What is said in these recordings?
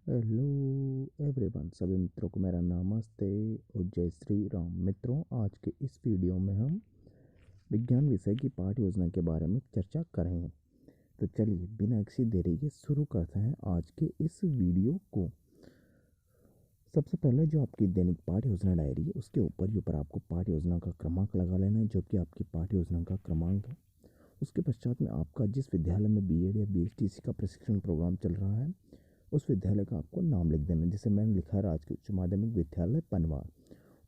Hello everyone, सभी मित्रों को मेरा नमस्ते और जय श्री राम। मित्रों, आज के इस वीडियो में हम विज्ञान विषय की पाठ योजना के बारे में चर्चा करेंगे। तो चलिए बिना किसी देरी के शुरू करते हैं आज के इस वीडियो को। सबसे पहले जो आपकी दैनिक पाठ योजना डायरी है उसके ऊपर आपको पाठ योजना का क्रमांक लगा लेना है, जो कि आपकी पाठ योजना का क्रमांक है। उसके पश्चात में आपका जिस विद्यालय में बीएड या बीएसटीसी का प्रशिक्षण प्रोग्राम चल रहा है उस विद्यालय का आपको नाम लिख देना है। जैसे मैंने लिखा है राजकीय उच्च माध्यमिक विद्यालय पनवार।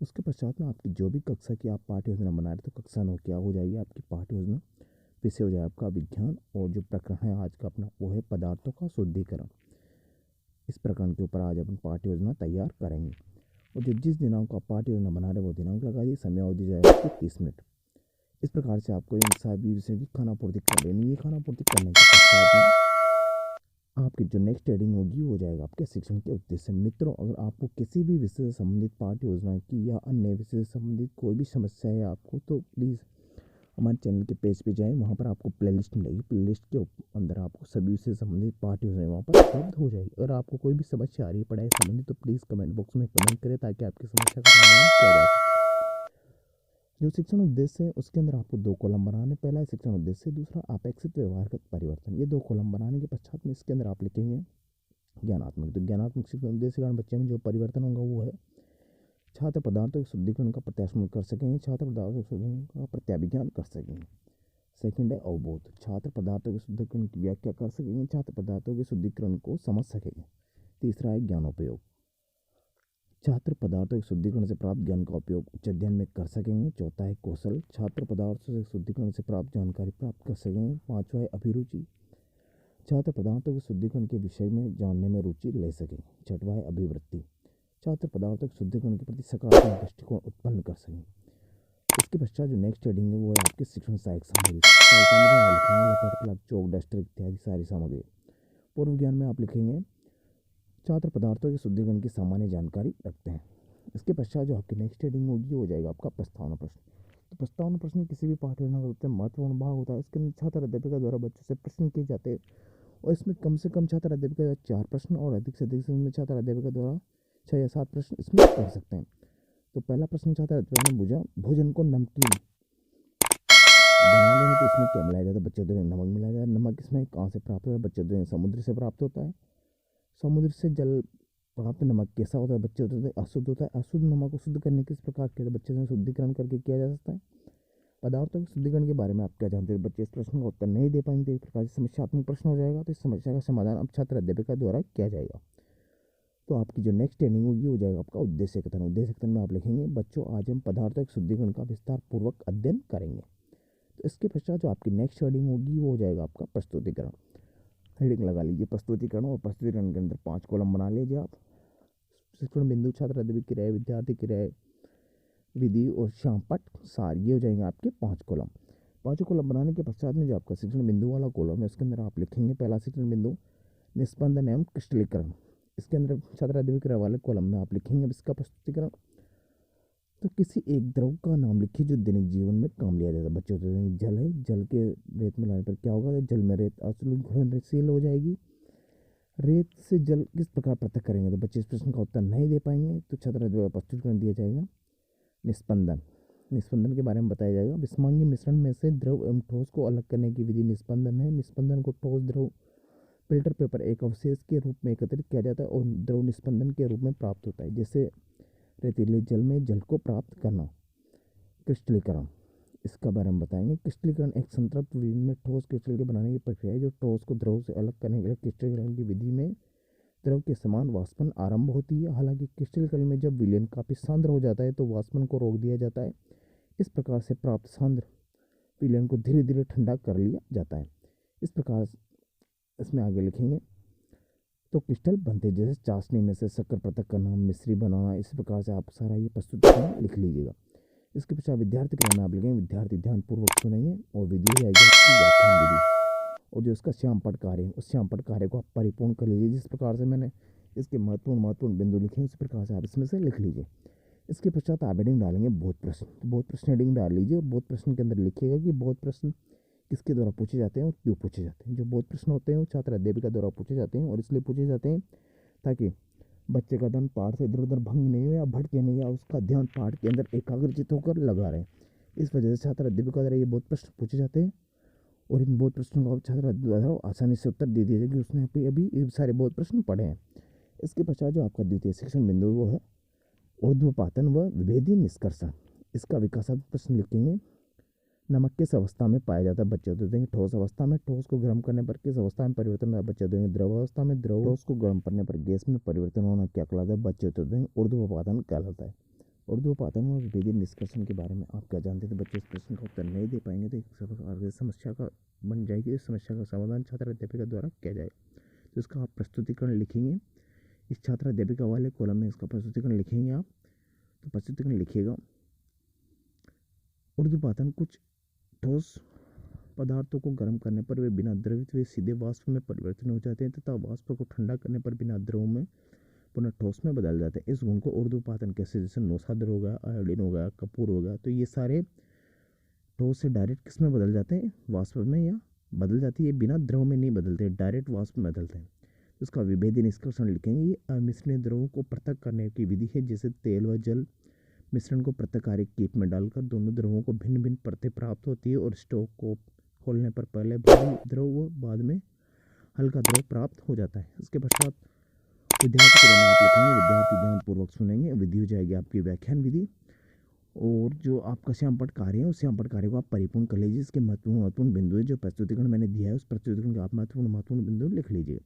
उसके पश्चात में आपकी जो भी कक्षा की आप पाठ्य योजना बना रहे तो कक्षा नो क्या हो जाएगी, आपकी पाठ्य योजना विषय हो जाएगा आपका विज्ञान। और जो प्रकरण है आज का अपना वो है पदार्थों का शुद्धिकरण। इस प्रकरण के ऊपर आज अपन पाठ्य योजना तैयार करेंगे। और जो जिस दिनांक को आप पाठ्य योजना बना रहे वो दिनांक लगा दी, समय अवधि जाएगा आपकी 30 मिनट। इस प्रकार से आपको इन सभी विषय की खानापूर्ति कर लेनी है। खानापूर्ति करने के पश्चात में आपकी जो नेक्स्ट हेडिंग होगी वो जाएगा आपके शिक्षण के उद्देश्य। मित्रों, अगर आपको किसी भी विषय से संबंधित पाठ्य योजना की या अन्य विषय से संबंधित कोई भी समस्या है आपको, तो प्लीज़ हमारे चैनल के पेज पे जाएं। वहाँ पर आपको प्लेलिस्ट मिलेगी। प्लेलिस्ट के अंदर आपको सभी विषय से संबंधित पाठ्य योजना वहाँ पर उपलब्ध हो जाएगी। अगर आपको कोई भी समस्या आ रही है पढ़ाई संबंधित तो प्लीज़ कमेंट बॉक्स में कमेंट करें ताकि आपकी समस्या का समाधान किया जा सके। जो शिक्षण उद्देश्य है उसके अंदर आपको 2 कॉलम बनाने। पहला है शिक्षण उद्देश्य, दूसरा अपेक्षित व्यवहारगत परिवर्तन। ये 2 कॉलम बनाने के पश्चात में इसके अंदर आप लिखेंगे ज्ञानात्मक। तो ज्ञानात्मक शिक्षण उद्देश्य के कारण बच्चे में जो परिवर्तन होगा वो है छात्र पदार्थों के शुद्धिकरण का प्रत्याशमन कर सकेंगे, छात्र पदार्थों के शुद्धिकरण का प्रत्याभिज्ञान कर सकेंगे। सेकंड है अवबोध, छात्र पदार्थों के शुद्धिकरण की व्याख्या कर सकेंगे, छात्र पदार्थों के शुद्धिकरण को समझ सकेंगे। तीसरा है ज्ञानोपयोग, छात्र पदार्थों के शुद्धिकरण से प्राप्त ज्ञान का उपयोग उच्च अध्ययन में कर सकेंगे। चौथा है कौशल, छात्र पदार्थों से शुद्धिकरण से प्राप्त जानकारी प्राप्त कर सकेंगे। पांचवा है अभिरुचि, छात्र पदार्थों के शुद्धिकरण के विषय में जानने में रुचि ले सकें। छठवां है अभिवृत्ति, छात्र पदार्थों के शुद्धिकरण के प्रति सकारात्मक दृष्टिकोण उत्पन्न कर सकें। इसके पश्चात जो नेक्स्ट हेडिंग है वो है आपकी शिक्षण सहायक सामग्री। सहायक सामग्री आप लिखेंगे लपेट प्लग चौक डस्टर इत्यादि सारी सामग्री। पूर्व ज्ञान में आप लिखेंगे छात्र पदार्थों के शुद्धिकरण की सामान्य जानकारी रखते हैं। इसके पश्चात जो आपकी नेक्स्ट हेडिंग होगी वो जाएगा आपका प्रस्तावना प्रश्न। तो प्रस्तावना प्रश्न किसी भी पाठ योजना का सबसे महत्वपूर्ण भाग होता है। इसके अंदर छात्र अध्यापिका द्वारा बच्चों से प्रश्न किए जाते हैं और इसमें कम से कम छात्र अध्यापिका द्वारा 4 प्रश्न और अधिक से अधिक में छात्र अध्यापिका द्वारा 6 या 7 प्रश्न इसमें कर सकते हैं। तो पहला प्रश्न छात्र अध्यापिका ने पूछा, भोजन को नमकीन बनाने में तो इसमें क्या मिलाया जाता है? बच्चे द्वारा नमक मिलाया जाता है। नमक इसमें कहाँ से प्राप्त होता है? बच्चे द्वारा समुद्र से प्राप्त होता है। समुद्र से जल प्राप्त नमक कैसा होता है? बच्चे होते अशुद्ध होता है। अशुद्ध नमक को शुद्ध करने किस प्रकार किया जाता है? बच्चे से शुद्धिकरण करके किया जा सकता है। पदार्थों के शुद्धिकरण के बारे में आप क्या जानते हैं? बच्चे इस प्रश्न का उत्तर नहीं दे पाएंगे। इस प्रकार से समस्यात्मक प्रश्न हो जाएगा। तो इस समस्या का समाधान अब छात्र अध्यापिका द्वारा किया जाएगा। तो आपकी जो नेक्स्ट ट्रेनिंग होगी वो जाएगा आपका उद्देश्य कथन। उद्देश्य कथन में आप लिखेंगे, बच्चों आज हम पदार्थों के शुद्धिकरण का विस्तार पूर्वक अध्ययन करेंगे। तो इसके पश्चात जो आपकी नेक्स्ट हेडिंग होगी वो हो जाएगा आपका प्रस्तुतिकरण। हेडिंग लगा लीजिए प्रस्तुतिकरण, और प्रस्तुतिकरण के अंदर 5 कॉलम बना लीजिए आप। शिक्षण बिंदु, छात्र अध्यापक की राय, विद्यार्थी की राय, विधि और श्यामपट सार, ये हो जाएंगे आपके 5 कॉलम। 5 कॉलम बनाने के पश्चात में जो आपका शिक्षण बिंदु वाला कॉलम है उसके अंदर आप लिखेंगे पहला शिक्षण बिंदु निस्पंदन एवं क्रिस्टलीकरण। इसके अंदर छात्र अध्यापक वाले कॉलम में आप लिखेंगे इसका प्रस्तुतिकरण। तो किसी एक द्रव का नाम लिखिए जो दैनिक जीवन में काम लिया जाता है। बच्चों से जल है, जल के रेत मिलाने पर क्या होगा? जल में रेत घुलनशील हो जाएगी। रेत से जल किस प्रकार पृथक करेंगे? तो बच्चे इस प्रश्न का उत्तर नहीं दे पाएंगे। तो छात्र द्वारा प्रस्तुतिकरण दिया जाएगा निस्पंदन। निस्पंदन के बारे में बताया जाएगा। विस्मांगी मिश्रण में से द्रव एवं ठोस को अलग करने की विधि निस्पंदन है। निस्पंदन को ठोस द्रव फिल्टर पेपर एक अवशेष के रूप में एकत्रित किया जाता है और द्रव निस्पंदन के रूप में प्राप्त होता है। जैसे रेतीले जल में जल को प्राप्त करना। क्रिस्टलीकरण, इसका बारे में बताएंगे। क्रिस्टलीकरण एक संतृप्त विलीन में ठोस क्रिस्टल के बनाने की प्रक्रिया है जो ठोस को द्रव से अलग करने के लिए क्रिस्टलीकरण की विधि में द्रव के समान वाष्पन आरंभ होती है। हालांकि क्रिस्टलीकरण में जब विलयन काफ़ी सांद्र हो जाता है तो वाष्पन को रोक दिया जाता है। इस प्रकार से प्राप्त सांद्र विलयन को धीरे धीरे ठंडा कर लिया जाता है। इस प्रकार इसमें आगे लिखेंगे तो क्रिस्टल बनते जैसे चाशनी में से शक्कर पृथक करना, मिश्री बनाना। इस प्रकार से आप सारा ये प्रस्तुतिकरण लिख लीजिएगा। इसके पश्चात विद्यार्थी के नाम आप लिखेंगे। विद्यार्थी ध्यानपूर्वक सुनेंगे और विधि आएगी आपकी व्याख्यान विधि, और जो इसका श्यामपट कार्य है उस श्यामपट कार्य को आप परिपूर्ण कर लीजिए। जिस प्रकार से मैंने इसके महत्वपूर्ण बिंदु लिखे हैं उसी प्रकार से आप इसमें से लिख लीजिए। इसके पश्चात आप हेडिंग डालेंगे बोध प्रश्न। तो बोध प्रश्न हेडिंग डाल लीजिए और बोध प्रश्न के अंदर लिखिएगा कि बोध प्रश्न किसके द्वारा पूछे जाते हैं और क्यों पूछे जाते हैं। जो बोध प्रश्न होते हैं वो छात्र अध्यापिका द्वारा पूछे जाते हैं और इसलिए पूछे जाते हैं ताकि बच्चे का ध्यान पाठ से इधर उधर भंग नहीं हो या भटके नहीं, या उसका ध्यान पाठ के अंदर एकाग्रचित होकर लगा रहे। इस वजह से छात्र अध्यापक द्वारा ये बहुत प्रश्न पूछे जाते हैं और इन बहुत प्रश्नों का छात्र द्वारा आसानी से उत्तर दे दिया जाए कि उसने अभी अभी ये सारे बहुत प्रश्न पढ़े हैं। इसके पश्चात जो आपका द्वितीय शिक्षण बिंदु वो है ऊर्ध्वपातन व विभेदी निष्कर्षण। इसका विकासात्मक प्रश्न लिखेंगे। नमक किस अवस्था में पाया जाता है? बच्चे उत्तर देंगे ठोस अवस्था में। ठोस को गर्म करने पर किस अवस्था में परिवर्तन होता है? बच्चे देंगे द्रव अवस्था में। द्रव ठोस को गर्म करने पर गैस में परिवर्तन होना क्या कहलाता है? बच्चे उत्तर देंगे ऊर्ध्वपातन कहलाता है। ऊर्ध्वपातन और विभेदी निष्कर्षण के बारे में आप क्या जानते थे? बच्चे इस प्रश्न का उत्तर नहीं दे पाएंगे तो एक समस्या का बन जाएगी। इस समस्या का समाधान छात्र अध्यापिका द्वारा किया जाएगा। तो इसका आप प्रस्तुतिकरण लिखेंगे। इस छात्र अध्यापिका वाले कॉलम में इसका प्रस्तुतिकरण लिखेंगे आप। तो प्रस्तुतिकरण लिखिएगा। ऊर्ध्वपातन कुछ ठोस पदार्थों को गर्म करने पर वे बिना द्रवित हुए सीधे वाष्प में परिवर्तन हो जाते हैं तथा वाष्प को ठंडा करने पर बिना द्रव में पुनः ठोस में बदल जाते हैं। इस गुण को ऊर्ध्वपातन कैसे, जैसे नौसाद्र हो गया, आयोडीन हो गया, कपूर हो गया, तो ये सारे ठोस से डायरेक्ट किस में बदल जाते हैं? वाष्प में, या बदल जाती है बिना द्रव में नहीं बदलते, डायरेक्ट वाष्प में बदलते हैं। उसका विभेदी निष्कर्षण लिखेंगे। ये अमिश्रणीय द्रवों को पृथक करने की विधि है। जैसे तेल व जल मिश्रण को पृथककारी कीप में डालकर दोनों द्रवों को भिन्न भिन्न परतें प्राप्त होती है और स्टोव को खोलने पर पहले भारी द्रव व बाद में हल्का द्रव प्राप्त हो जाता है। इसके पश्चात विद्यार्थी के बारे में आप लिखेंगे। विद्यार्थी ध्यानपूर्वक सुनेंगे। विधि हो जाएगी आपकी व्याख्यान विधि। और जो आपका श्यामपट्ट कार्य है उस श्यामपट्ट कार्य को आप परिपूर्ण कर लीजिए। इसके महत्वपूर्ण बिंदु है जो प्रस्तुतिकरण मैंने दिया है उस प्रस्तुतिकरण के आप महत्वपूर्ण बिंदु लिख लीजिए।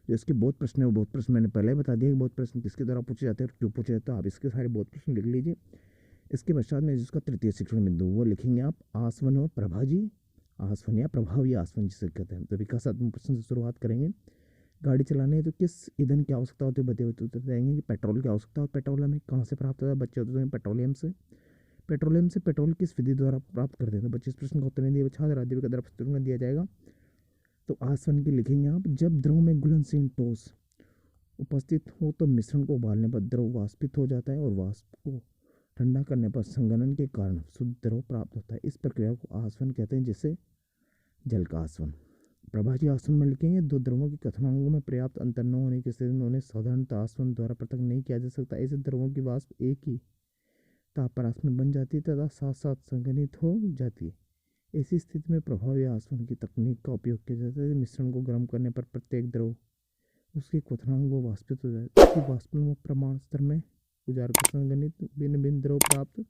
जो इसके बहुत प्रश्न है वो बहुत प्रश्न मैंने पहले ही बता दिया कि बहुत प्रश्न किसके द्वारा पूछे जाते हैं और क्यों पूछे जाते हैं। आप इसके सारे बहुत प्रश्न लिख लीजिए। इसके पश्चात में जिसका तृतीय शिक्षण बिंदु वो लिखेंगे आप आसवन और प्रभाजी आसवन या प्रभावी आसवन जिसे कहते हैं। तो विकासात्मक प्रश्न से शुरुआत करेंगे। गाड़ी चलाने है तो किस ईंधन की आवश्यकता होती है? बच्चे उत्तर देंगे कि पेट्रोल की आवश्यकता। और पेट्रोल हमें कहाँ से प्राप्त होता है? बच्चे उत्तर देंगे पेट्रोलियम से। पेट्रोलियम से पेट्रोल किस विधि द्वारा प्राप्त करते हैं? तो बच्चे इस प्रश्न का उत्तर नहीं दिए, छात्र अध्यापक द्वारा प्रस्तुतिकरण दिया जाएगा। तो आसवन की लिखेंगे आप। जब द्रव में घुलनशील ठोस उपस्थित हो तो मिश्रण को उबालने पर द्रव वाष्पित हो जाता है और वाष्प को ठंडा करने पर संघनन के कारण शुद्ध द्रव प्राप्त होता है। इस प्रक्रिया को आसवन कहते हैं, जिसे जल का आसवन। प्रभाजी आसवन में लिखेंगे। दो द्रवों के कथनांकों में पर्याप्त अंतर न होने की स्थिति में उन्हें साधारणतः आसवन द्वारा पृथक नहीं किया जा सकता। ऐसे द्रवों की वाष्प एक ही ताप पर आसवन बन जाती है तथा साथ साथ संघनित हो जाती है। ऐसी स्थिति में प्रभावी आसवन की तकनीक का उपयोग किया जाता है। मिश्रण को गर्म करने पर प्रत्येक द्रव उसके क्वथनांक वो वाष्पित हो जाता है। इसकी वाष्पन प्रमाण स्तर में उजागर संगणित भिन्न भिन्न द्रव प्राप्त कम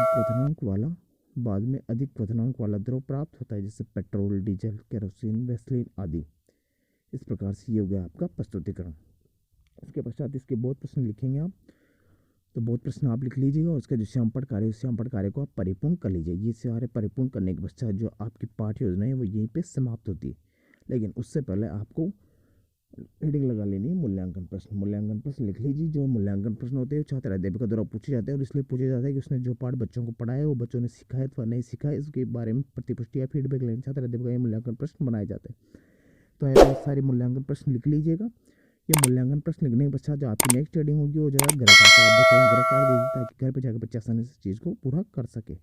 क्वथनांक वाला बाद में अधिक क्वथनांक वाला द्रव प्राप्त होता है, जैसे पेट्रोल, डीजल, केरोसिन, वैसलीन आदि। इस प्रकार से ये हो गया आपका प्रस्तुतिकरण। इसके पश्चात इसके बहुत प्रश्न लिखेंगे आप। तो बहुत प्रश्न आप लिख लीजिएगा और उसका जो श्यामपट्ट कार्य उस श्यामपट्ट कार्य को आप परिपूर्ण कर लीजिए। ये सारे परिपूर्ण करने के पश्चात जो आपकी पाठ्य योजना है वो यहीं पे समाप्त होती है। लेकिन उससे पहले आपको हेडिंग लगा लेनी है मूल्यांकन प्रश्न। मूल्यांकन प्रश्न लिख लीजिए। जो मूल्यांकन प्रश्न होते हैं छात्र अध्यापक द्वारा पूछे जाते हैं और इसलिए पूछे जाता है कि उसने जो पाठ बच्चों को पढ़ाया है वो बच्चों ने सीखा है अथवा नहीं सीखा है, इसके बारे में प्रतिपुष्टि या फीडबैक लेने छात्र अध्यापक ये मूल्यांकन प्रश्न बनाए जाते हैं। तो ये सारे मूल्यांकन प्रश्न लिख लीजिएगा। ये मूल्यांकन प्रश्न लिखने के पश्चात जो आपकी नेक्स्ट रीडिंग होगी वो जगह घर का आप बच्चों को घर कार्ड दे दीजिए ताकि घर पर जाकर बच्चे आसानी से चीज़ को पूरा कर सके।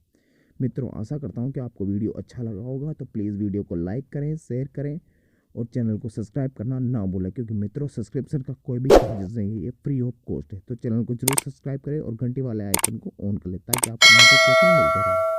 मित्रों, आशा करता हूँ कि आपको वीडियो अच्छा लगा होगा। तो प्लीज़ वीडियो को लाइक करें, शेयर करें और चैनल को सब्सक्राइब करना ना भूलें, क्योंकि मित्रों सब्सक्रिप्शन का कोई भी चार्जेस नहीं है, ये फ्री ऑफ कॉस्ट है। तो चैनल को जरूर सब्सक्राइब करें और घंटी वाले आइकन को ऑन कर लें ताकि आपको नोटिफिकेशन मिलता रहे।